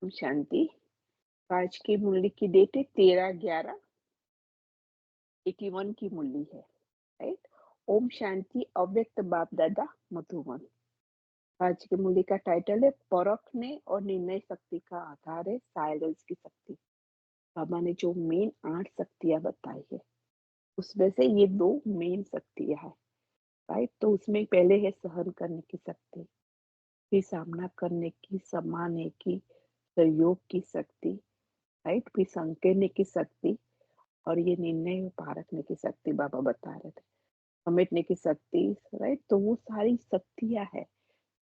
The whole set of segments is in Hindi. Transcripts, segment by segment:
ओम शांति। आज की मुरली की डेट है 13/11/81 की मुरली है। राइट। ओम शांति अव्यक्त बाप दादा मधुबन। आज की मुरली का टाइटल है परखने और निर्णय शक्ति का आधार है साइलेंस की शक्ति। बाबा ने जो मेन 8 शक्तियां बताई है उसमें से ये 2 मेन शक्तियां है। राइट। तो उसमें पहले है सहन करने की शक्ति, फिर सामना करने की, सम्मानने की, सहयोग की शक्ति। राइट। फिर संकेतने की शक्ति और ये निर्णय पारखने की शक्ति बाबा बता रहे थे, समेटने की शक्ति। राइट। तो वो सारी शक्तियां है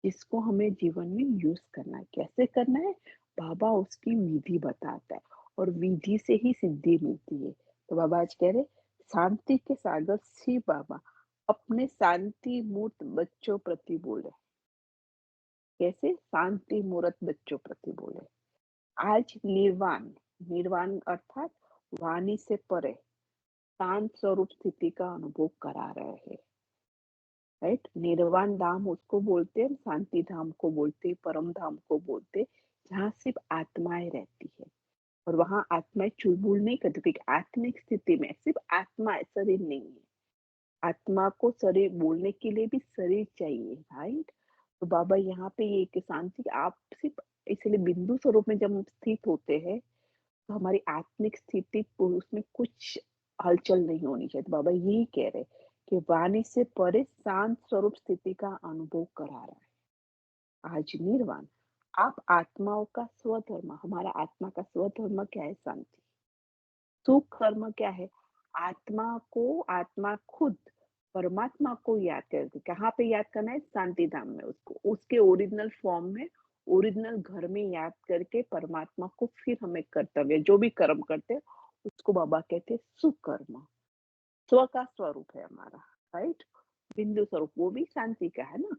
जिसको हमें जीवन में यूज करना है। कैसे करना है बाबा उसकी विधि बताता है और विधि से ही सिद्धि मिलती है। तो बाबा आज कह रहे शांति के सागर शिव बाबा अपने शांति मूर्त बच्चों प्रति बोले। कैसे शांति मूर्त बच्चों प्रति बोले। आज निर्वाण, निर्वाण अर्थात वाणी से परे शांत स्वरूप स्थिति का अनुभव करा रहे हैं। राइट। निर्वाण धाम उसको बोलते हैं, शांति धाम को बोलते हैं, परम धाम को बोलते हैं, जहाँ सिर्फ आत्माएं रहती है और वहां आत्माएं चुलबुल नहीं करती। क्योंकि आत्मिक स्थिति में सिर्फ आत्मा है, शरीर नहीं है। आत्मा को शरीर बोलने के लिए भी शरीर चाहिए। राइट। तो बाबा यहाँ पे ये कि शांति आप सिर्फ इसलिए बिंदु स्वरूप में जब हम स्थित होते हैं तो हमारी आत्मिक स्थिति उसमें कुछ हलचल नहीं होनी चाहिए। तो बाबा यही कह रहे कि वाणी से परे शांत स्वरूप स्थिति का अनुभव करा रहा है। आज निर्वाण आप आत्माओं का स्वधर्म, हमारा आत्मा का स्वधर्म क्या है? शांति। सुकर्म क्या है? आत्मा को, आत्मा खुद परमात्मा को याद करके, कहाँ पे याद करना है? शांति धाम में, उसको उसके ओरिजिनल फॉर्म में, ओरिजिनल घर में याद करके परमात्मा को फिर हमें कर्तव्य जो भी कर्म करते हैं उसको बाबा कहते हैं सुकर्म। स्व का स्वरूप है हमारा। राइट। बिंदु स्वरूप वो भी शांति का है ना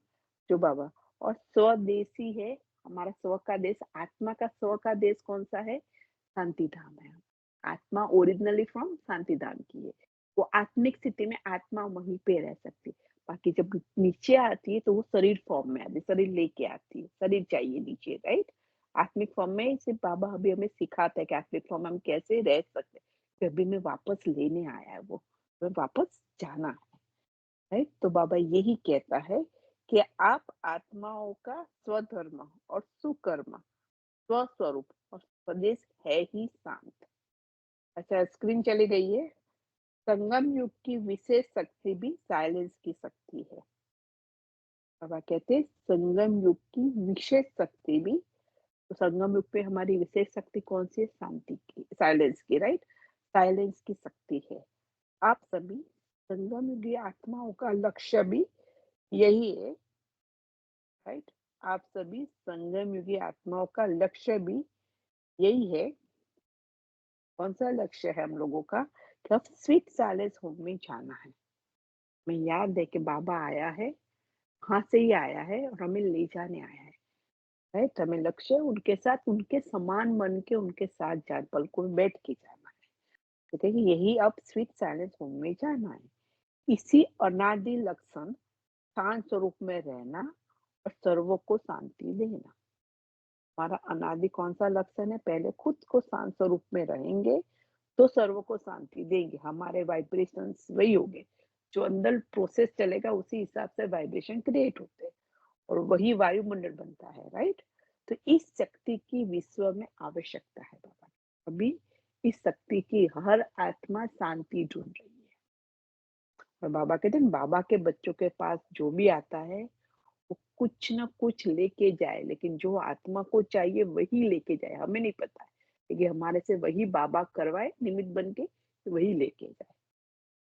जो बाबा। और स्वदेशी है हमारा, स्व का देश, आत्मा का स्व का देश कौन सा है? शांति धाम है। आत्मा ओरिजिनली फ्रॉम शांति धाम की है। वो आत्मिक स्थिति में आत्मा वहीं पे रह सकती है। बाकी जब नीचे आती है तो वो शरीर फॉर्म में आती है, शरीर लेके आती है, शरीर चाहिए नीचे। राइट। आत्मिक फॉर्म में सिर्फ बाबा अभी हमें सिखाते हैं कि आत्मिक फॉर्म में हम कैसे रह सकते हैं। अभी में वापस लेने आया है वो, हमें वापस जाना है। राइट। तो बाबा यही कहता है कि आप आत्माओं का स्वधर्म और सुकर्म, स्वस्वरूप और स्वदेश है ही शांत। अच्छा, स्क्रीन चली गई है। संगम युग की विशेष शक्ति भी साइलेंस की शक्ति है। बाबा कहते हैं संगम युग की विशेष शक्ति भी। तो संगम युग पे हमारी विशेष शक्ति कौन सी है? शांति की, साइलेंस की। राइट। साइलेंस की शक्ति है। आप सभी संगम युगी आत्माओं का लक्ष्य भी यही है। राइट। आप सभी संगम युगी आत्माओं का लक्ष्य भी यही है। कौन सा लक्ष्य है हम लोगों का? कि अब स्वीट साइलेंस होम में जाना है। मैं याद है कि बाबा आया है, वहां से ही आया है और हमें ले जाने आया है। राइट। हमें लक्ष्य उनके साथ, उनके समान बन के उनके साथ जान पलकों में बैठ के जाना है। तो देखिए यही अब स्वीट साइलेंस होम में जाना है। इसी अनादि लक्षण शांत स्वरूप में रहना और सर्वों को शांति देना। हमारा अनादि कौन सा लक्षण है? पहले खुद को शांत स्वरूप में रहेंगे तो सर्व को शांति देंगे। हमारे वाइब्रेशंस वही होंगे, जो अंदर प्रोसेस चलेगा उसी हिसाब से वाइब्रेशन क्रिएट होते हैं और वही वायुमंडल बनता है। राइट। तो इस शक्ति की विश्व में आवश्यकता है बाबा। अभी इस शक्ति की हर आत्मा शांति ढूंढ रही है। और बाबा कहते हैं बाबा के बच्चों के पास जो भी आता है वो कुछ ना कुछ लेके जाए, लेकिन जो आत्मा को चाहिए वही लेके जाए। हमें नहीं पता है, लेकिन हमारे से वही बाबा करवाए निमित्त बन के, वही लेके जाए।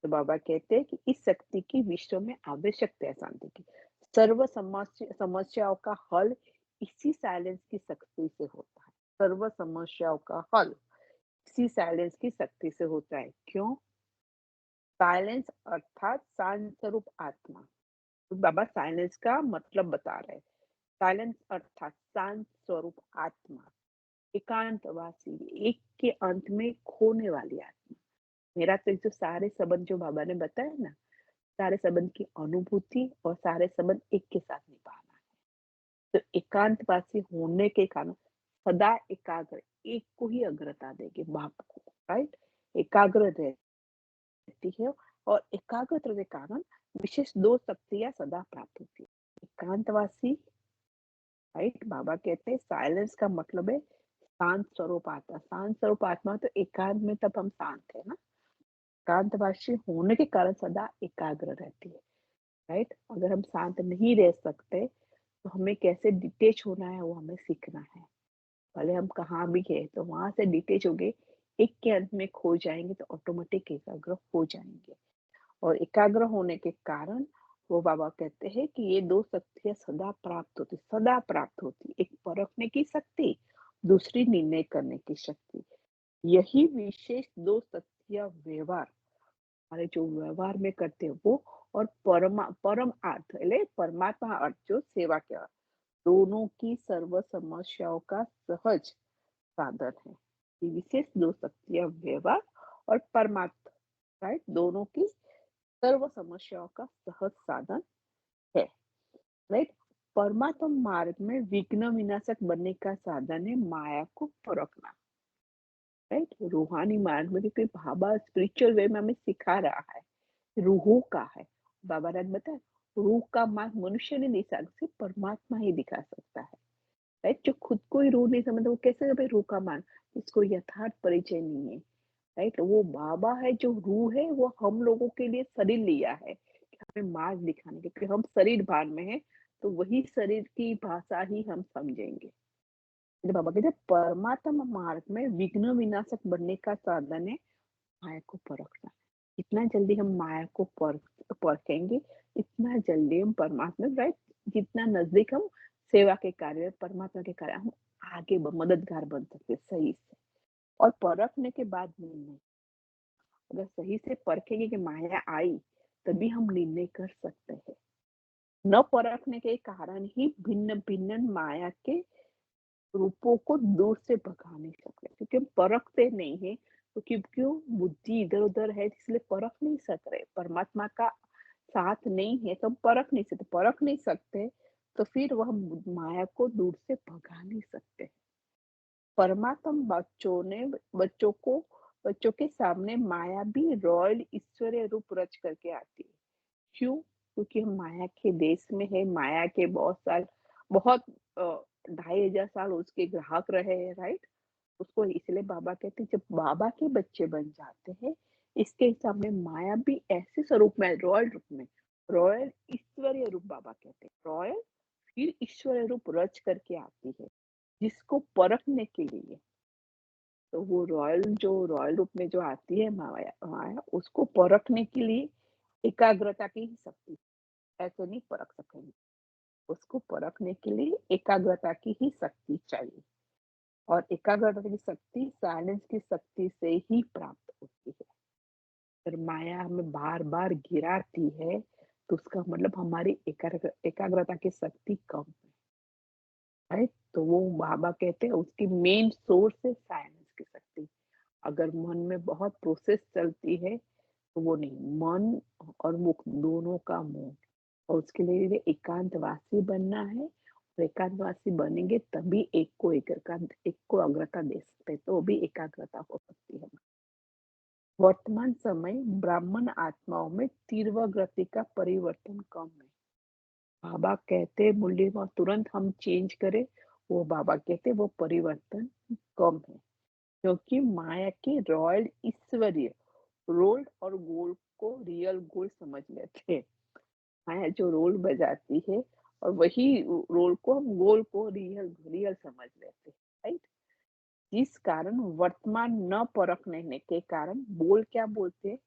तो बाबा कहते हैं कि इस शक्ति की विश्व में आवश्यकता है शांति की। सर्व समस्याओं का हल इसी साइलेंस की शक्ति से होता है। सर्व समस्याओं का हल इसी साइलेंस की शक्ति से होता है। क्यों? साइलेंस अर्थात शांत स्वरूप आत्मा। तो बाबा साइलेंस का मतलब बता रहे हैं। साइलेंस अर्थात शांत स्वरूप आत्मा, एकांतवासी, एक के अंत में खोने वाली आत्मा। मेरा तो जो सारे संबंध जो बाबा ने बताया ना, सारे संबंध की अनुभूति और सारे संबंध एक के साथ निभाना है। तो एकांतवासी होने के कारण सदा एकाग्र, एक को ही अग्रता देगी, बाप को, राइट? एकाग्र रहती है और एकाग्रता के कारण विशेष 2 शक्तियाँ सदा प्राप्त होती है। एकांतवासी, राइट? बाबा कहते हैं साइलेंस का मतलब है शांत स्वरूप आत्मा। शांत स्वरूप आत्मा तो एकांत में तब हम शांत है ना। एकांतवासी होने के कारण सदा एकाग्र रहती है, राइट? अगर हम शांत नहीं रह सकते तो हमें कैसे डिटेच होना है वो हमें सीखना है। भले हम कहाँ भी गए तो वहां से डिटेच हो गए, एक के अंत में खो जाएंगे तो ऑटोमेटिक एकाग्र हो जाएंगे। और एकाग्र होने के कारण वो बाबा कहते हैं कि ये 2 शक्तियाँ सदा प्राप्त होती। एक परखने की शक्ति, दूसरी निर्णय करने की शक्ति। यही विशेष 2 शक्तियाँ व्यवहार, हमारे जो व्यवहार में करते हैं वो, और परम अर्थ એટલે परमात्मा अर्थ जो सेवा के अर्थ, दोनों की सर्व समस्याओं का सहज साधन है। ये विशेष 2 शक्तियाँ व्यवहार और परमार्थ, राइट? दोनों की सर्व समस्याओं का सहज साधन है, राइट? परमात्मा मार्ग में विघ्न विनाशक बनने का साधन है माया को परखना, राइट? रूहानी मार्ग में क्योंकि बाबा स्पिरिचुअल वे में हमें सिखा रहा है, रूहों का है। बाबा ने बताया रूह का मार्ग मनुष्य नहीं दिखा, सिर्फ परमात्मा ही दिखा सकता है, राइट? जो खुद को ही रूह नहीं समझता वो कैसे भाई रूह का मार्ग, इसको यथार्थ परिचय नहीं है, राइट? वो बाबा है जो रूह है, वो हम लोगों के लिए शरीर लिया है कि हमें मार्ग दिखाने के, क्योंकि हम शरीर भान में है तो वही शरीर की भाषा ही हम समझेंगे। तो बाबा कहते हैं परमात्मा मार्ग में विघ्न विनाशक बनने का साधन है माया को परखना। जितना जल्दी हम माया को परखेंगे इतना जल्दी हम परमात्मा, राइट? जितना नजदीक हम सेवा के कार्य परमात्मा के कार्य हम आगे मददगार बन सकते सही से। और परखने के बाद निर्णय, अगर सही से परखेंगे कि माया आई तभी हम निर्णय कर सकते हैं। न परखने के कारण ही भिन्न भिन्न माया के रूपों को दूर से भगा नहीं सकते, क्योंकि हम परखते नहीं है। तो क्यों बुद्धि इधर उधर है इसलिए परख नहीं सक रहे, परमात्मा का साथ नहीं है तो हम परख नहीं सकते तो फिर वह माया को दूर से भगा नहीं सकते। परमात्मा बच्चों के सामने माया भी रॉयल ईश्वरीय रूप रच करके आती है। क्यों? क्योंकि हम माया के देश में है, माया के बहुत 2500 साल उसके ग्राहक रहे हैं, राइट? उसको इसलिए बाबा कहते हैं जब बाबा के बच्चे बन जाते हैं इसके सामने माया भी ऐसे स्वरूप में, रॉयल रूप में, रॉयल ईश्वरीय रूप बाबा कहते हैं, रॉयल फिर ईश्वरीय रूप रच करके आती है जिसको परखने के लिए। तो वो रॉयल रूप में जो आती है माया माया उसको परखने के लिए एकाग्रता की ही शक्ति, ऐसे नहीं परख सकेंगे। उसको परखने के लिए एकाग्रता की ही शक्ति चाहिए, और एकाग्रता की शक्ति साइलेंस की शक्ति से ही प्राप्त होती है। अगर माया हमें बार बार गिराती है तो उसका मतलब हमारी एकाग्रता की शक्ति कम है, राइट? तो वो बाबा कहते हैं उसकी मेन सोर्स है साइलेंस की शक्ति। अगर मन में बहुत प्रोसेस चलती है तो वो नहीं, मन और मुख दोनों का मौन, और उसके लिए एकांतवासी बनना है, और एकांतवासी बनेंगे तभी एक को अग्रता दे सकते हैं, तो भी एकाग्रता हो सकती है। वर्तमान समय ब्राह्मण आत्माओं में तीव्र गति का परिवर्तन कम है। बाबा कहते मूल्य में तुरंत हम चेंज करें, वो बाबा कहते वो परिवर्तन कम है, क्योंकि माया के रॉयल ईश्वरीय रोल और गोल को रियल गोल समझ लेते हैं। माया जो रोल बजाती है और वही रोल को हम गोल को रियल रियल समझ लेते हैं, राइट? जिस कारण वर्तमान न परखने के कारण बोल क्या बोलते हैं,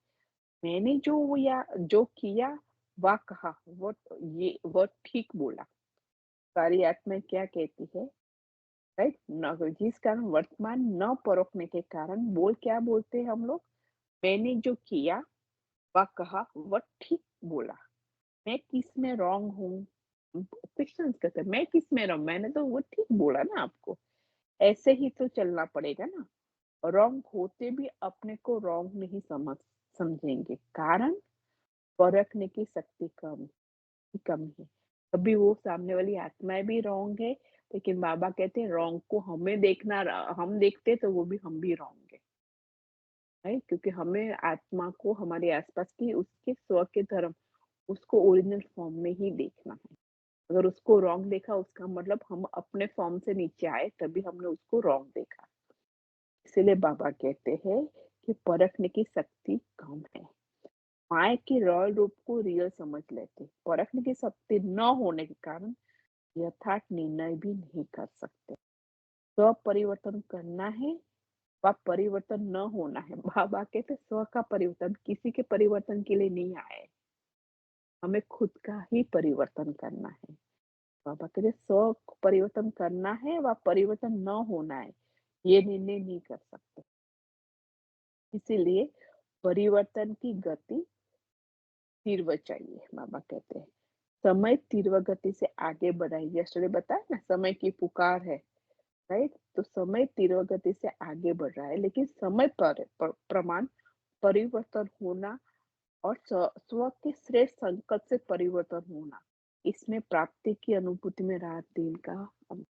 मैंने जो किया वह कहा वह ठीक बोला, सारी आत्मा क्या कहती है, राइट? न जिस कारण वर्तमान न परखने के कारण बोल क्या बोलते हैं हम लोग, मैंने जो किया वह कहा वह ठीक बोला, मैं किस में रॉन्ग हूँ? क्वेश्चन करते हैं, मैं किस में रॉन्ग, मैंने तो वो ठीक बोला ना आपको, ऐसे ही तो चलना पड़ेगा ना। रॉन्ग होते भी अपने को रॉन्ग नहीं समझेंगे, कारण परखने की शक्ति कम है। कभी वो सामने वाली आत्माएं भी रॉन्ग है, लेकिन बाबा कहते हैं रॉन्ग को हमें देखना, हम देखते तो वो भी हम भी रॉन्ग है, राइट? क्योंकि हमें आत्मा को हमारे आसपास की उसके स्व के धर्म, उसको ओरिजिनल फॉर्म में ही देखना है। अगर उसको रॉन्ग देखा उसका मतलब हम अपने फॉर्म से नीचे आए तभी हमने उसको रॉन्ग देखा। इसीलिए बाबा कहते हैं कि परखने की शक्ति कम है। माया के रॉयल रूप को रियल समझ लेते, परखने की शक्ति न होने के कारण यथार्थ निर्णय भी नहीं कर सकते। स्व परिवर्तन करना है व परिवर्तन न होना है। बाबा कहते स्व का परिवर्तन, किसी के परिवर्तन के लिए नहीं आए, हमें खुद का ही परिवर्तन करना है। बाबा कहते स्व परिवर्तन करना है व परिवर्तन न होना है, ये निर्णय नहीं कर सकते। इसीलिए परिवर्तन की गति तीव्र चाहिए। बाबा कहते हैं समय तीव्र गति से आगे बढ़ाइए। यस्टरडे बताया ना, समय की पुकार है, राइट? तो समय तीव्र गति से आगे बढ़ रहा है, लेकिन समय पर प्रमाण परिवर्तन होना और स्व के श्रेष्ठ संकल्प से परिवर्तन होना, इसमें प्राप्ति की अनुभूति में रात दिन का अंतर।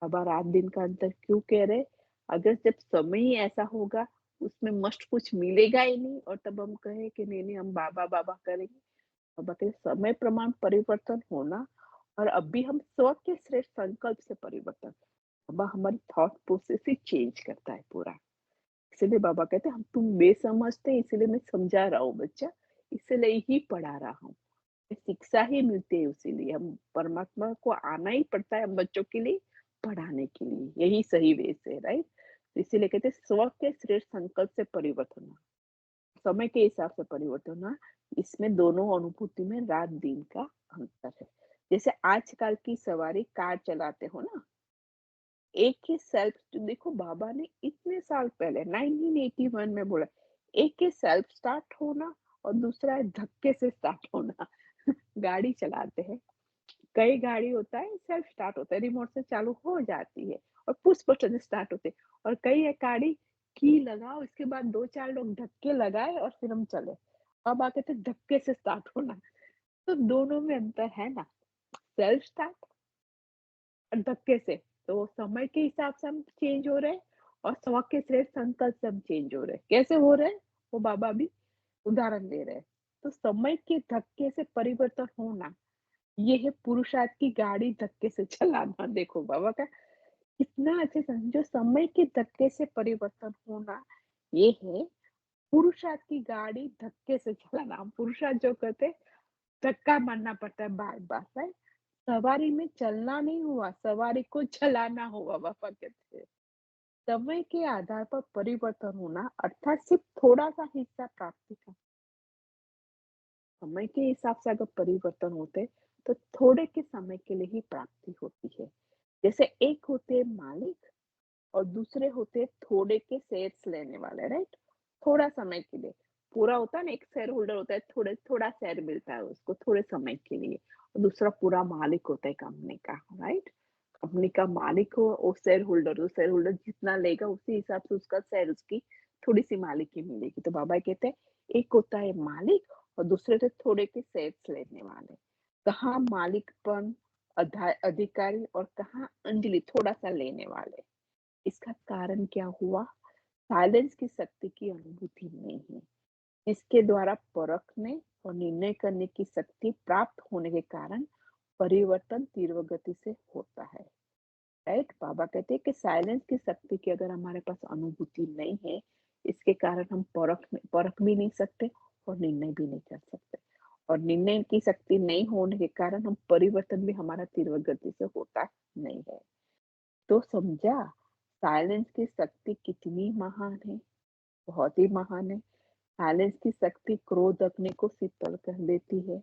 अब रात दिन का अंतर क्यों कह रहे? अगर जब समय ही ऐसा होगा, उसमें मस्ट कुछ मिलेगा ही नहीं, और तब हम कहें कि नहीं नहीं हम बाबा बाबा करेंगे। बाबा कहते समय प्रमाण परिवर्तन होना, और अभी हम स्व के श्रेष्ठ संकल्प से परिवर्तन। बाबा हमारी थॉट प्रोसेस ही चेंज करता है पूरा। इसलिए बाबा कहते हैं हम तुम बेसमझते इसलिए मैं समझा रहा हूँ बच्चा, इसलिए ही पढ़ा रहा हूँ। शिक्षा ही मिलती है, इसीलिए हम परमात्मा को आना ही पड़ता है हम बच्चों के लिए, पढ़ाने के लिए। यही सही वे से, राइट? तो इसीलिए कहते हैं स्व के श्रेष्ठ संकल्प से परिवर्तन होना, समय के हिसाब से परिवर्तन होना, इसमें दोनों अनुभूति में रात दिन का अंतर है। जैसे आजकल की सवारी कार चलाते हो ना, एक ही सेल्फ, जो देखो बाबा ने इतने साल पहले 1981 में बोला, एक ही सेल्फ स्टार्ट होना और दूसरा है धक्के से स्टार्ट होना। गाड़ी चलाते हैं, कई गाड़ी होता है सेल्फ स्टार्ट होता है, रिमोट से चालू हो जाती है और पुश बटन से स्टार्ट होते हैं, और कई है गाड़ी की लगाओ, इसके बाद दो चार लोग धक्के लगाए और फिर हम चले। अब आते थे धक्के से स्टार्ट होना। तो दोनों में अंतर है ना, सेल्फ स्टार्ट और धक्के से। तो समय के हिसाब से हम चेंज हो रहे हैं, और स्व के श्रेष्ठ संकल्प से हम चेंज हो रहे हैं। कैसे हो रहे हैं वो बाबा भी उदाहरण दे रहे हैं। तो समय के धक्के से परिवर्तन होना, ये है पुरुषार्थ की गाड़ी धक्के से चलाना। देखो बाबा का कितना अच्छे से जो समय के धक्के से परिवर्तन होना, ये है पुरुषार्थ की गाड़ी धक्के से चलाना। हम पुरुषार्थ जो कहते हैं, धक्का मारना पड़ता है बार बार, राइट? सवारी में चलना नहीं हुआ, सवारी को चलाना हुआ। बाबा कहते हैं समय के आधार पर परिवर्तन होना, अर्थात सिर्फ थोड़ा सा हिस्सा प्राप्ति का। समय के हिसाब से अगर परिवर्तन होते तो थोड़े के समय के लिए ही प्राप्ति होती है। जैसे एक होते हैं मालिक और दूसरे होते हैं थोड़े के शेयर्स लेने वाले, राइट? थोड़ा समय के लिए, पूरा होता है ना, एक शेयर होल्डर होता है, थोड़े थोड़ा शेयर मिलता है उसको थोड़े समय के लिए, और दूसरा पूरा मालिक होता है कंपनी का, राइट? कंपनी का मालिक हो और शेयर होल्डर, वो शेयर होल्डर जितना लेगा उसी हिसाब से उसका शेयर, उसकी थोड़ी सी मालिक की मिलेगी। तो बाबा कहते हैं एक होता है मालिक और दूसरे थे थोड़े के शेयर्स लेने वाले। कहाँ मालिकपन, अधिकारी, और कहाँ अंजलि थोड़ा सा लेने वाले। इसका कारण क्या हुआ? साइलेंस की शक्ति की अनुभूति नहीं है, इसके द्वारा परखने और निर्णय करने की शक्ति प्राप्त होने के कारण परिवर्तन तीव्र गति से होता है, राइट? बाबा कहते हैं कि साइलेंस की शक्ति की अगर हमारे पास अनुभूति नहीं है, इसके कारण हम परख भी नहीं सकते और निर्णय भी नहीं कर सकते, और निर्णय की शक्ति नहीं होने के कारण हम परिवर्तन भी हमारा तीव्र गति से होता नहीं है। तो समझा साइलेंस की शक्ति कितनी महान है? बहुत ही महान है। साइलेंस की शक्ति क्रोध अग्नि को शीतल कर देती है।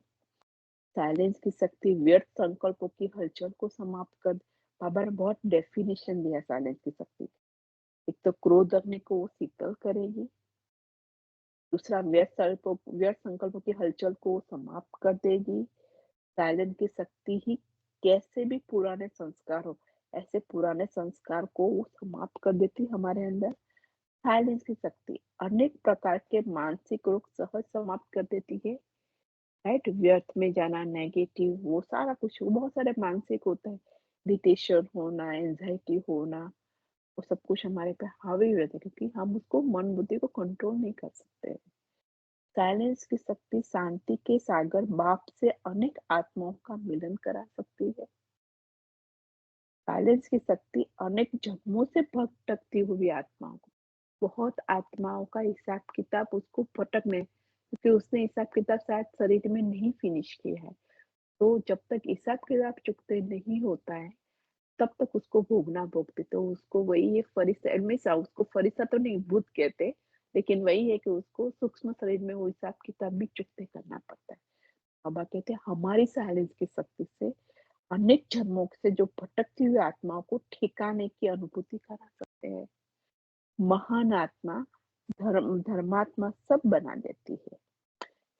साइलेंस की शक्ति व्यर्थ संकल्पों की हलचल को समाप्त कर। बाबा ने बहुत डेफिनेशन दिया साइलेंस की शक्ति का। एक तो क्रोध अग्नि को वो शीतल करेगी, दूसरा व्यर्थ संकल्पों की हलचल को समाप्त कर देगी। साइलेंस की शक्ति ही कैसे भी पुराने संस्कार हो, ऐसे पुराने संस्कार को वो समाप्त कर देती हमारे अंदर। साइलेंस की शक्ति अनेक प्रकार के मानसिक रोग सहज समाप्त कर देती है, राइट? व्यर्थ में जाना, नेगेटिव, वो सारा कुछ, वो बहुत सारे मानसिक होते हैं इरिटेशन होना, एंजाइटी होना, वो सब कुछ हमारे पे हावी हो जाता है क्योंकि हम उसको मन बुद्धि को कंट्रोल नहीं कर सकते। साइलेंस की शक्ति शांति के सागर बाप से अनेक आत्माओं का मिलन करा सकती है। साइलेंस की शक्ति अनेक जन्मों से भटकती हुई आत्माओं को, बहुत आत्माओं का हिसाब किताब उसको भटकने, क्योंकि उसने हिसाब किताब शायद शरीर में नहीं फिनिश किया है, तो जब तक हिसाब किताब चुकते नहीं होता है तब तक उसको भोगना भोगते, तो उसको वही है फरिश्ता, हमेशा उसको फरिश्ता तो नहीं भूत कहते, लेकिन वही है कि उसको सूक्ष्म शरीर में वो हिसाब किताब भी चुकते करना पड़ता है। बाबा कहते हैं हमारी साइलेंस की शक्ति से अनेक जन्मों से जो भटकती हुई आत्माओं को ठिकाने की अनुभूति करा सकते हैं। महान आत्मा धर्मात्मा सब बना देती है।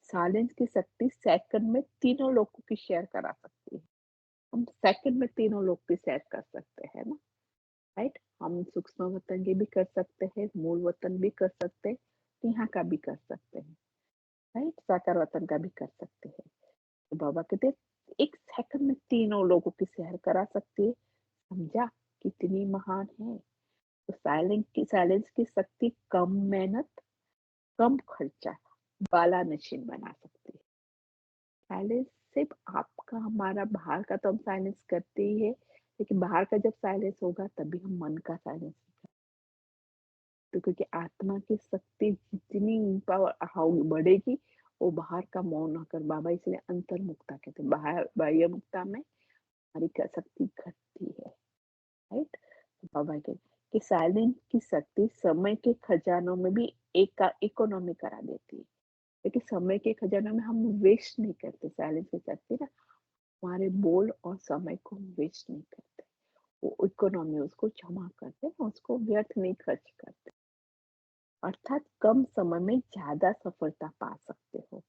साइलेंस की शक्ति सेकंड में तीनों लोगों की शेयर करा सकती है। हम सेकंड में तीनों लोग की शेयर कर सकते हैं ना, राइट? हम सूक्ष्म वतन की भी कर सकते हैं, मूल वतन भी कर सकते हैं, यहाँ का भी कर सकते हैं, राइट? साकार वतन का भी कर सकते हैं। तो बाबा कहते हैं एक सेकंड में तीनों लोगों की शेयर करा सकती है। समझा कितनी महान है? तो साइलेंस की शक्ति कम मेहनत, कम खर्चा वाला मशीन बना सकती है। साइलेंस सिर्फ आपका हमारा बाहर का तो हम साइलेंस करते ही है, लेकिन बाहर का जब साइलेंस होगा तभी हम मन का साइलेंस, तो क्योंकि आत्मा की शक्ति जितनी पावर हाउ बढ़ेगी, वो बाहर का मौन होकर, बाबा इसलिए अंतर्मुक्ता कहते हैं, बाहर बाह्य मुक्ता में हमारी क्या शक्ति घटती है, राइट? तो बाबा के कि साइलेंस की शक्ति समय के खजानों में भी एक का इकोनॉमी करा देती है, लेकिन समय के खजानों में हम वेस्ट नहीं करते, साइलेंस की शक्ति ना हमारे बोल और समय को वेस्ट नहीं करते, वो इकोनॉमी उसको जमा करते हैं, उसको व्यर्थ नहीं खर्च करते, अर्थात कम समय में ज्यादा सफलता पा सकते हो।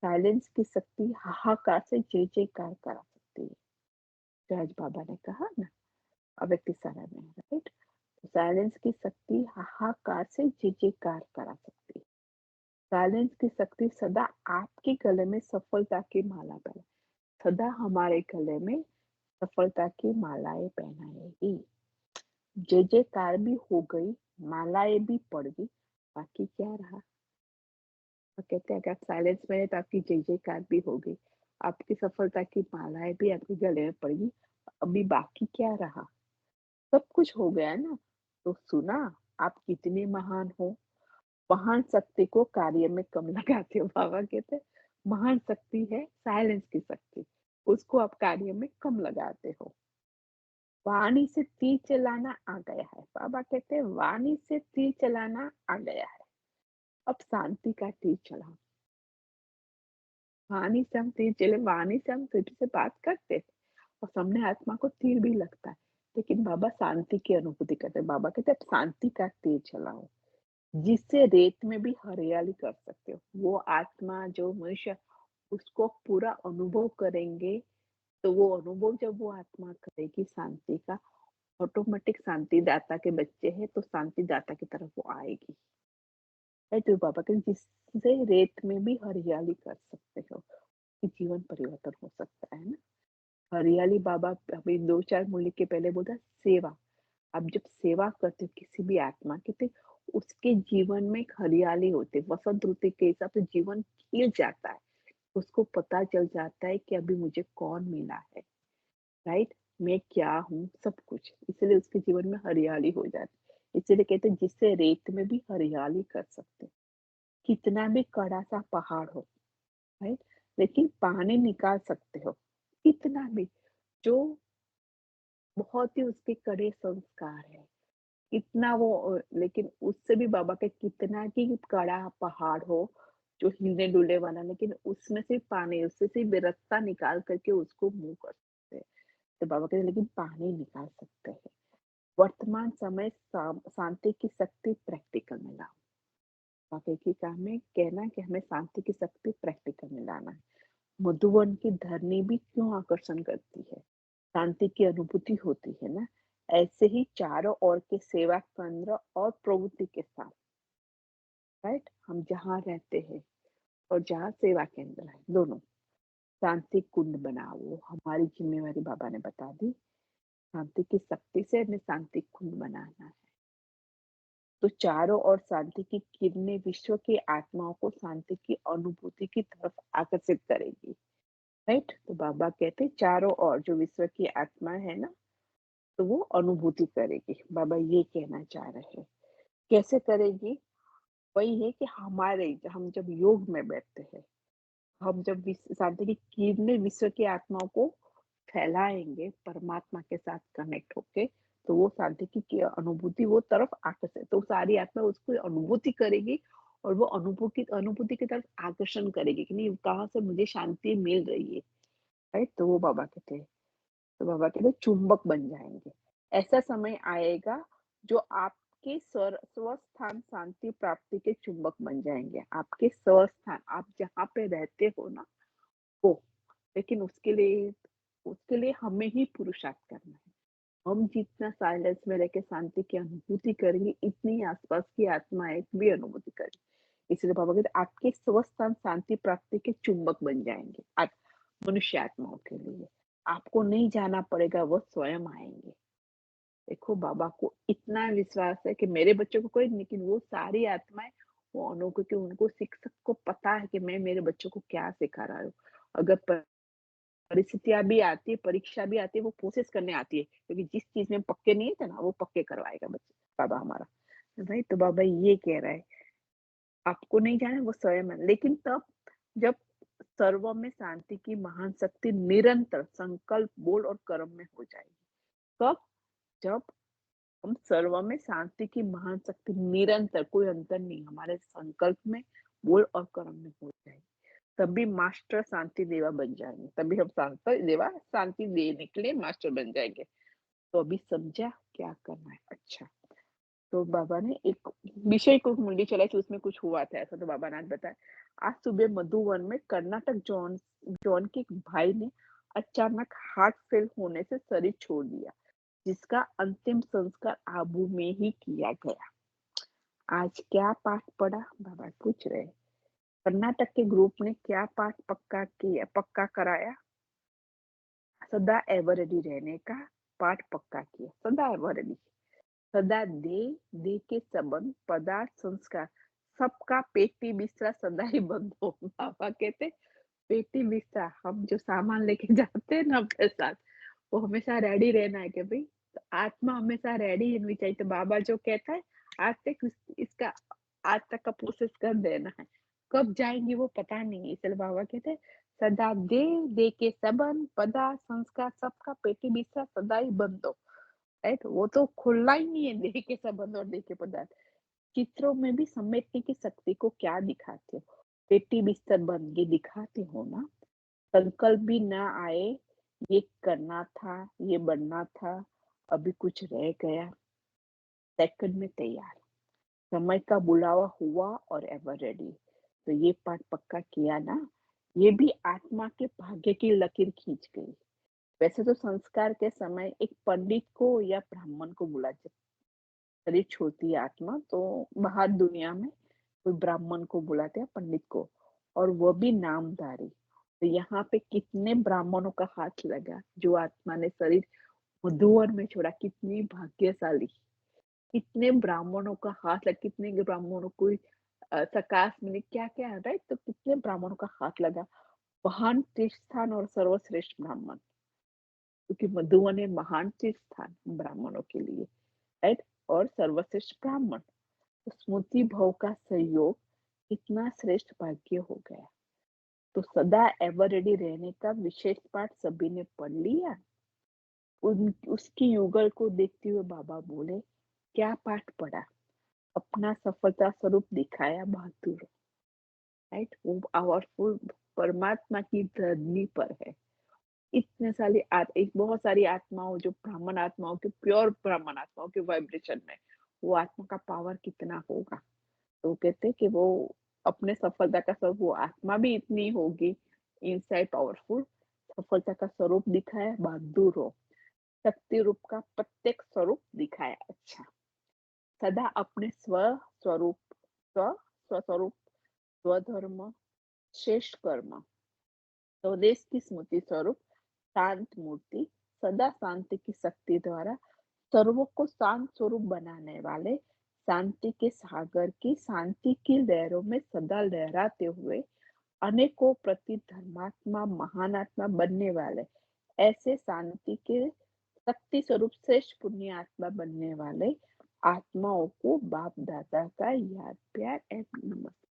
साइलेंस की शक्ति हाहाकार से जय जयकार करा सकती है, जो आज बाबा ने कहा ना अव्यक्त सारा में, राइट? साइलेंस की शक्ति हाहाकार से जय जयकार करा सकती है। साइलेंस की शक्ति सदा आपके गले में सफलता की माला पहनाए, सदा हमारे गले में सफलता की मालाएं पहनाएगी। जय जयकार भी हो गई, मालाएं भी पड़ गई, बाकी क्या रहा? और कहते हैं अगर आप साइलेंस में है तो आपकी जय जयकार भी हो गई, आपकी सफलता की मालाएं भी आपके गले में पड़ गई, अभी बाकी क्या रहा? सब कुछ हो गया ना। तो सुना, आप कितने महान हो, महान शक्ति को कार्य में कम लगाते हो। बाबा कहते हैं महान शक्ति है साइलेंस की शक्ति, उसको आप कार्य में कम लगाते हो। वाणी से तीर चलाना आ गया है, बाबा कहते हैं वाणी से तीर चलाना आ गया है, अब शांति का तीर चलाओ। वाणी से हम तीर चले, वाणी से हम तुझ से बात करते हैं और सामने आत्मा को तीर भी लगता है, लेकिन बाबा शांति की अनुभूति करते हैं। बाबा कहते हैं अब शांति का तीर चलाओ, जिससे रेत में भी हरियाली कर सकते हो। वो आत्मा जो मनुष्य उसको पूरा अनुभव करेंगे, तो वो अनुभव जब वो आत्मा करेगी शांति का, ऑटोमेटिक शांति दाता के बच्चे हैं तो शांति दाता की तरफ वो आएगी, है तो बाबा के जिससे रेत में भी हरियाली कर सकते हो कि जीवन परिवर्तन हो सकता है ना। हरियाली बाबा अभी 2-4 मूल्य के पहले बोला सेवा, आप जब सेवा करते हो किसी भी आत्मा की तो उसके जीवन में एक हरियाली होती है, वसंत ऋतु के हिसाब से जीवन खिल जाता है, उसको पता चल जाता है कि अभी मुझे कौन मिला है, राइट? मैं क्या हूँ, सब कुछ, इसलिए उसके जीवन में हरियाली हो जाती है। इसीलिए कहते हैं जिससे रेत में भी हरियाली कर सकते हैं। कितना भी कड़ा सा पहाड़ हो, राइट, लेकिन पानी निकाल सकते हो, इतना भी जो बहुत ही उसके कड़े संस्कार है, इतना वो लेकिन उससे भी बाबा का कितना ही कड़ा पहाड़ हो जो हिलने डुलने वाला, लेकिन उसमें से पानी, उससे से रास्ता निकाल करके उसको मूव कर सकते हैं। तो बाबा कहते हैं लेकिन पानी निकाल सकते हैं। वर्तमान समय शांति की शक्ति प्रैक्टिकल में लाओ। बाबा की काम है कहना कि हमें शांति की शक्ति प्रैक्टिकल में लाना है। मधुवन की धरनी भी क्यों आकर्षण करती है, शांति की अनुभूति होती है ना। ऐसे ही चारों ओर के सेवा केंद्र और प्रवृत्ति के साथ, राइट, हम जहाँ रहते हैं और जहाँ सेवा केंद्र है दोनों शांति कुंड बनाओ, हमारी जिम्मेवारी बाबा ने बता दी। शांति की शक्ति से हमें शांति कुंड बनाना है। तो चारों ओर शांति की किरणें विश्व की आत्माओं को शांति की अनुभूति की तरफ आकर्षित करेगी। राइट? तो बाबा कहते हैं चारों ओर जो विश्व की आत्मा है ना, तो वो अनुभूति करेगी। बाबा ये कहना चाह रहे हैं। कैसे करेगी? वही है कि हम जब योग में बैठते हैं, हम जब शांति की किरणें विश्व की आत्माओं को फैलाएंगे परमात्मा के साथ कनेक्ट होके, तो वो शांति की अनुभूति वो तरफ आकर्षित, तो सारी आत्मा उसको अनुभूति करेगी और वो अनुभूति अनुभूति की तरफ आकर्षण करेगी कि नहीं कहाँ से मुझे शांति मिल रही है। राइट? तो वो बाबा कहते हैं, तो बाबा कहते हैं चुंबक बन जाएंगे। ऐसा समय आएगा जो आपके स्वस्थान शांति प्राप्ति के चुंबक बन जाएंगे। आपके स्वस्थान, आप जहाँ पे रहते हो ना, वो। लेकिन उसके लिए हमें ही पुरुषार्थ करना है। हम जितना साइलेंस में रह के शांति की अनुभूति करेंगे, इतनी आसपास की आत्माएं भी अनुभूति करेंगी। इसलिए बाबा कहते हैं, आपके स्वस्थान शांति प्राप्ति के चुंबक बन जाएंगे आप मनुष्य आत्माओं के लिए। आपको नहीं जाना पड़ेगा, वो स्वयं आएंगे। देखो बाबा को इतना विश्वास है कि मेरे बच्चों को कोई, लेकिन वो सारी आत्माएं वो अनोखी, क्योंकि उनको शिक्षक को पता है कि मैं मेरे बच्चों को क्या सिखा रहा हूँ। अगर परिस्थितियाँ भी आती है, परीक्षा भी आती है, वो कोशिश करने आती है, क्योंकि जिस चीज़ में हम पक्के नहीं थे ना, वो पक्के करवाएगा बाबा हमारा। राइट? तो बाबा ये कह रहा है, आपको नहीं जाना, वो स्वयं है। लेकिन तब जब सर्व में शांति की महान शक्ति निरंतर संकल्प, बोल और कर्म में हो जाएगी। कब? जब हम सर्व में शांति की महान शक्ति निरंतर, कोई अंतर नहीं, हमारे संकल्प में, बोल और कर्म में हो जाएगी। तभी मास्टर शांति देवा बन जाएंगे। तभी हम शांति देवा, शांति देने के लिए मास्टर बन जाएंगे। तो अभी समझा क्या करना है? अच्छा, तो बाबा ने एक विषय को मुंडी चलाई थी, उसमें कुछ हुआ था ऐसा, तो बाबा ने आज बताया। आज सुबह मधुवन में कर्नाटक जॉन जॉन के एक भाई ने अचानक हार्ट फेल होने से शरीर छोड़ दिया, जिसका अंतिम संस्कार आबू में ही किया गया। आज क्या पाठ पढ़ा? बाबा पूछ रहे। कर्नाटक के ग्रुप ने क्या पाठ पक्का कराया? सदा एवर रेडी रहने का पाठ पक्का किया। सदा एवर रेडी, सदा दे के संबंध, पदार्थ, संस्कार, सबका पेटी बिस्तरा सदा ही बंद हो। बाबा कहते पेटी बिस्तरा, हम जो सामान लेके जाते हैं ना अपने साथ, वो हमेशा रेडी रहना है कि भाई, तो आत्मा हमेशा रेडी रहनी चाहिए। तो बाबा जो कहता है, आज तक इसका आज तक का प्रोसेस कर देना है, कब जाएंगे वो पता नहीं है। इसलिए बाबा कहते हैं सदा दे के संबंध, पदार्थ, संस्कार, सबका पेटी बिस्तरा सदा ही बंद हो। राइट? वो तो खुला ही नहीं है, देह के संबंध और देह के पदार्थ। चित्रों में भी समेटने की शक्ति को क्या दिखाते हो? पेटी बिस्तर बन के दिखाते हो ना। संकल्प भी ना आए, ये करना था, ये बनना था, अभी कुछ रह गया, सेकंड में तैयार, समय का बुलावा हुआ और एवर रेडी। तो ये पाठ पक्का किया ना, ये भी आत्मा के भाग्य की लकीर खींच गई। वैसे तो संस्कार के समय एक पंडित को या ब्राह्मण को बुला, शरीर छोड़ती है आत्मा, तो बाहर दुनिया में कोई ब्राह्मण को बुलाते हैं, पंडित को, और वो भी नामधारी। तो यहाँ पे कितने ब्राह्मणों का हाथ लगा, जो आत्मा ने शरीर मधुवन में छोड़ा। कितनी भाग्यशाली, कितने ब्राह्मणों का हाथ लगा, कितने ब्राह्मणों को सकाश मिली, क्या क्या, राइट? तो कितने ब्राह्मणों का हाथ लगा। महान तीर्थ स्थान और सर्वश्रेष्ठ ब्राह्मण, क्योंकि मधुवन है महान तीर्थ स्थान ब्राह्मणों के लिए, राइट? और सर्वश्रेष्ठ ब्राह्मण, तो स्मृति भव का सहयोग, इतना श्रेष्ठ भाग्य हो गया। तो सदा एवर रेडी रहने का विशेष पाठ सभी ने पढ़ लिया। उसकी युगल को देखते हुए बाबा बोले, क्या पाठ पढ़ा? अपना सफलता स्वरूप दिखाया बहादुर। राइट? वो पावरफुल परमात्मा की धरनी पर है। इतने सारी एक बहुत सारी आत्माओं, जो ब्राह्मण आत्माओं के, प्योर ब्राह्मण आत्माओं के वाइब्रेशन में, वो आत्मा का पावर कितना होगा। तो कहते हैं कि वो अपने सफलता का स्वरूप, वो आत्मा भी इतनी होगी इनसाइड पावरफुल, सफलता का स्वरूप दिखाया, बहादुर हो, शक्ति रूप का प्रत्येक स्वरूप दिखाया। अच्छा, सदा अपने स्वस्वरूप, स्वस्वरूप, स्वधर्म, श्रेष्ठ कर्म, स्वदेश की स्मृति स्वरूप, शांत मूर्ति, सदा शांति की शक्ति द्वारा सर्वों को शांत स्वरूप बनाने वाले शांति के सागर की शांति की लहरों में सदा लहराते हुए अनेकों प्रति धर्मात्मा महान आत्मा बनने वाले ऐसे शांति के शक्ति स्वरूप श्रेष्ठ पुण्य आत्मा बनने वाले आत्माओं को बाप दादा का याद प्यार एवं नमस्ते।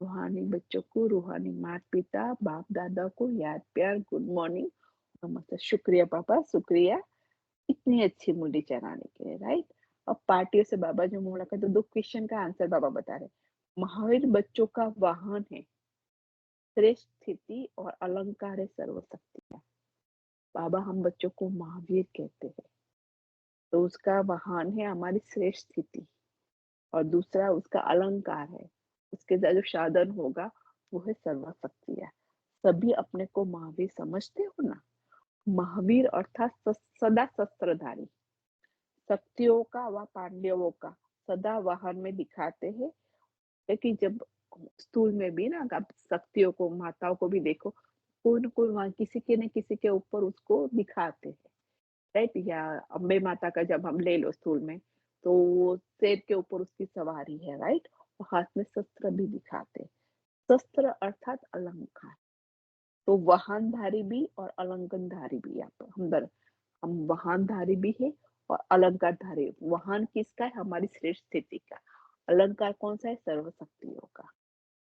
रूहानी बच्चों को रूहानी माता पिता बाप दादा को याद प्यार गुड मॉर्निंग नमस्ते। शुक्रिया पापा, शुक्रिया इतनी अच्छी मूडी चलाने के लिए, राइट। अब पार्टियों से बाबा जो मुलाकात तो 2 क्वेश्चन का आंसर बाबा बता रहे। महावीर बच्चों का वाहन है, श्रेष्ठ स्थिति और अलंकार है सर्वशक्ति का। बाबा हम बच्चों को महावीर कहते हैं, तो उसका वाहन है हमारी श्रेष्ठ स्थिति और दूसरा उसका अलंकार है, उसके जो साधन होगा वो है सर्वशक्तियाँ। सभी अपने को महावीर समझते हो ना। महावीर अर्थात सदा शस्त्रधारी, शक्तियों का व पांडवों का सदा वाहन में दिखाते हैं। क्योंकि जब स्कूल में भी ना आप शक्तियों को माताओं को भी देखो, कोई न कोई वहां किसी के न किसी के ऊपर उसको दिखाते हैं, राइट। या अम्बे माता का जब हम ले लो स्कूल में, तो वो शेर के ऊपर उसकी सवारी है, राइट। और हाथ में शस्त्र भी दिखाते हैं। शस्त्र अर्थात अलंकार, तो वाहनधारी भी और अलंकारधारी भी। हम वाहनधारी भी है और अलंकारधारी। वाहन किसका है? हमारी श्रेष्ठ स्थिति का। अलंकार कौन सा है? सर्वशक्तियों का।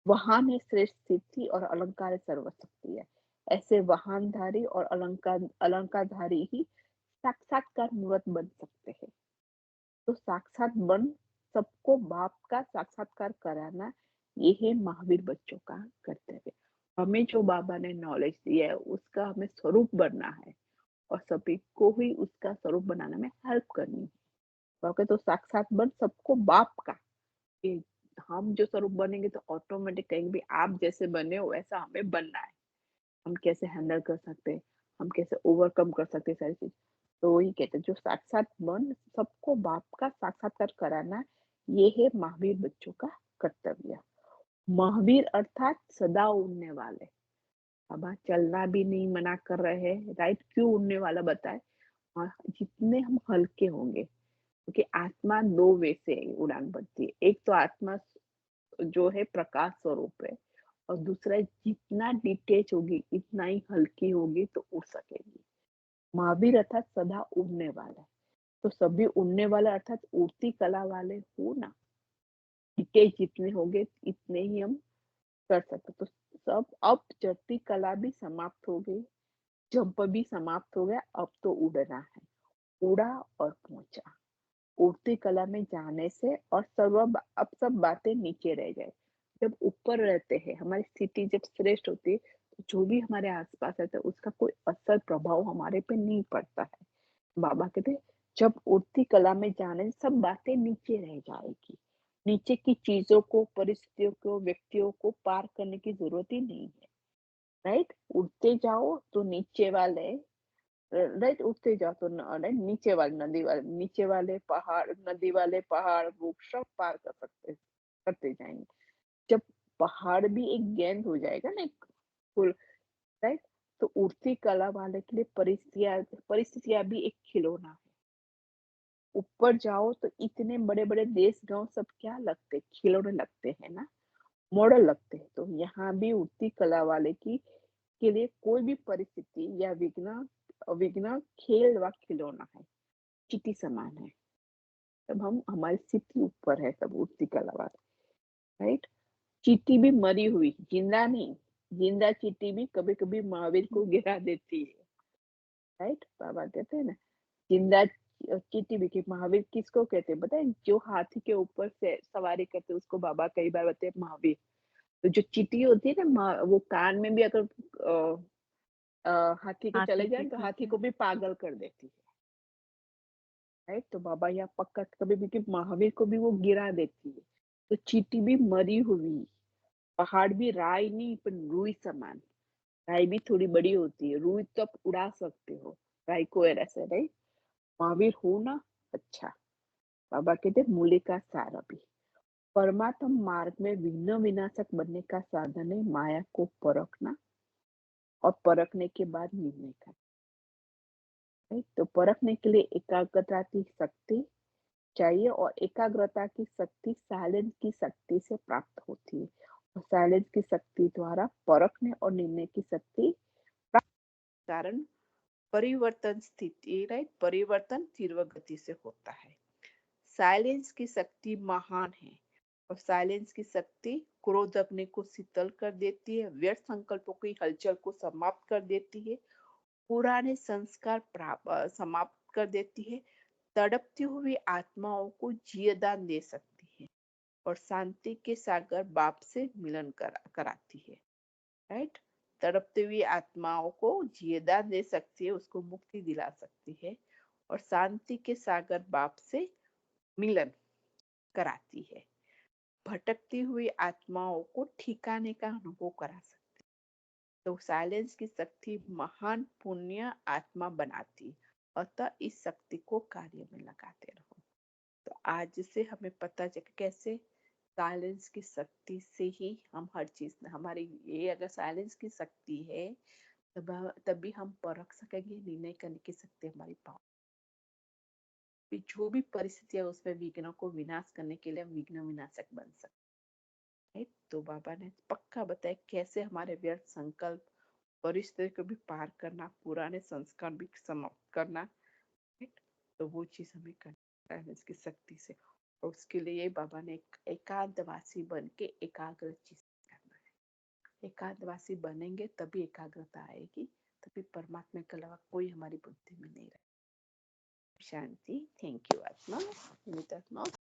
वाहन है श्रेष्ठ स्थिति और अलंकार है सर्वशक्ति है। ऐसे वाहनधारी और अलंकारधारी ही साक्षात्कार मूर्त बन सकते हैं। तो साक्षात बन सबको बाप का साक्षात्कार कराना, ये है महावीर बच्चों का कर्तव्य। हमें जो बाबा ने नॉलेज दिया है उसका हमें स्वरूप बनना है और सभी को ही उसका स्वरूप बनाने में हेल्प करनी है। क्योंकि तो साक्षात बन सबको बाप का, ये हम जो स्वरूप बनेंगे तो ऑटोमेटिक कहेंगे भी आप जैसे बने हो वैसा हमें बनना है। हम कैसे हैंडल कर सकते हैं, हम कैसे ओवरकम कर सकते हैं सारी चीज। तो वही कहते हैं जो साक्षात बन सबको बाप का साक्षात्कार कराना, ये है महावीर बच्चों का कर्तव्य। महावीर अर्थात सदा उड़ने वाले। अब चलना भी नहीं मना कर रहे हैं, राइट। क्यों उड़ने वाला बताए? जितने हम हल्के होंगे, क्योंकि आत्मा 2 वे से उड़ान भरती है। एक तो आत्मा जो है प्रकाश स्वरूप है और दूसरा जितना डिटेच होगी इतना ही हल्की होगी तो उड़ सकेगी। महावीर अर्थात सदा उड़ने वाला। तो सभी उड़ने वाला अर्थात उड़ती कला वाले हो ना। डिटेच जितने होंगे इतने ही हम कर सकते। तो सब अब चढ़ती कला भी समाप्त हो गई, जंप भी समाप्त हो गया, अब तो उड़ना है। उड़ा और पहुंचा। उड़ती कला में जाने से और अब सब बातें नीचे रह गए। जब ऊपर रहते हैं, हमारी स्थिति जब श्रेष्ठ होती है, तो जो भी हमारे आसपास रहता है उसका कोई असर प्रभाव हमारे पे नहीं पड़ता है। बाबा कहते हैं, जब उड़ती कला में जाने से सब बातें नीचे रह जाएगी। नीचे की चीजों को, परिस्थितियों को, व्यक्तियों को पार करने की जरूरत ही नहीं है, राइट। उड़ते जाओ तो नीचे वाले, राइट, उठते जाओ तो राइट, नीचे वाले नदी वाले, नीचे वाले पहाड़, नदी वाले पहाड़, वृक्ष सब पार कर सकते करते जाएंगे। जब पहाड़ भी एक गेंद हो जाएगा ना, एक फुल, राइट। तो उड़ती कला वाले के लिए परिस्थितियां भी एक खिलौना है। ऊपर जाओ तो इतने बड़े बड़े देश गांव सब क्या लगते, खिलौने लगते हैं ना, मॉडल लगते हैं। तो यहाँ भी उड़ती कला वाले की के लिए कोई भी परिस्थिति या विघ्न विघ्न खेल व खिलौना है, चींटी समान है। तब हम हमारी स्थिति ऊपर है, तब उड़ती कला वाले, राइट। चींटी भी मरी हुई, जिंदा नहीं, जिंदा चींटी भी कभी कभी महावीर को गिरा देती है, राइट। बाबा कहते हैं ना, जिंदा चींटी भी। कि महावीर किसको कहते हैं बताए? जो हाथी के ऊपर से सवारी करते उसको बाबा कई बार बताते हैं महावीर। तो जो चींटी होती है ना, वो कान में भी अगर हाथी के हाथी चले के जाए तो हाथी पीछे। को भी पागल कर देती है, राइट। तो बाबा यहाँ पक्का कभी भी कि महावीर को भी वो गिरा देती है। तो चींटी भी मरी हुई, पहाड़ भी राय नहीं पर रुई समान। राय भी थोड़ी बड़ी होती है, रुई तो आप उड़ा सकते हो, राय को ऐसे, राइट। महावीर हो ना, अच्छा। बाबा कहते मूल्य का सार भी परमात्म मार्ग में विघ्न विनाशक बनने का साधन है माया को परखना और परखने के बाद निर्णय करना, राइट? तो परखने के लिए एकाग्रता की शक्ति चाहिए और एकाग्रता की शक्ति साइलेंस की शक्ति से प्राप्त होती है और साइलेंस की शक्ति द्वारा परखने और निर्णय की शक्ति प्राप्त कारण परिवर्तन स्थिति, राइट, परिवर्तन तीव्र गति से होता है। साइलेंस की शक्ति महान है और साइलेंस की शक्ति क्रोध अग्नि को शीतल कर देती है, व्यर्थ संकल्पों की हलचल को समाप्त कर देती है, पुराने संस्कार समाप्त कर देती है, तड़पती हुई आत्माओं को जीवदान दे सकती है और शांति के सागर बाप से मिलन कराती है, राइट। तड़पती हुई आत्माओं को जीवदान दे सकती है, उसको मुक्ति दिला सकती है और शांति के सागर बाप से मिलन कराती है। भटकती हुई आत्माओं को ठिकाने का अनुभव करा सकती है। तो साइलेंस की शक्ति महान पुण्य आत्मा बनाती, अतः इस शक्ति को कार्य में लगाते रहो। तो आज से हमें पता चला कैसे साइलेंस की शक्ति से ही हम हर चीज, हमारी ये अगर साइलेंस की शक्ति है तभी हम परख सकेंगे, निर्णय करने की शक्ति हमारी पावर, जो भी परिस्थिति है उसमें विघ्नों को विनाश करने के लिए हम विघ्न विनाशक बन सकते हैं। तो बाबा ने पक्का बताया कैसे हमारे व्यर्थ संकल्प परिस्थिति को भी पार करना, पुराने संस्कार भी समाप्त करना, राइट। तो वो चीज हमें करना है इसकी शक्ति से, और उसके लिए बाबा ने एकांतवासी बन के एकाग्र चीज करना है। एकांतवासी बनेंगे तभी एकाग्रता आएगी, तभी परमात्मा के अलावा कोई हमारी बुद्धि में नहीं रहेगा। शांति। थैंक यू आत्मा,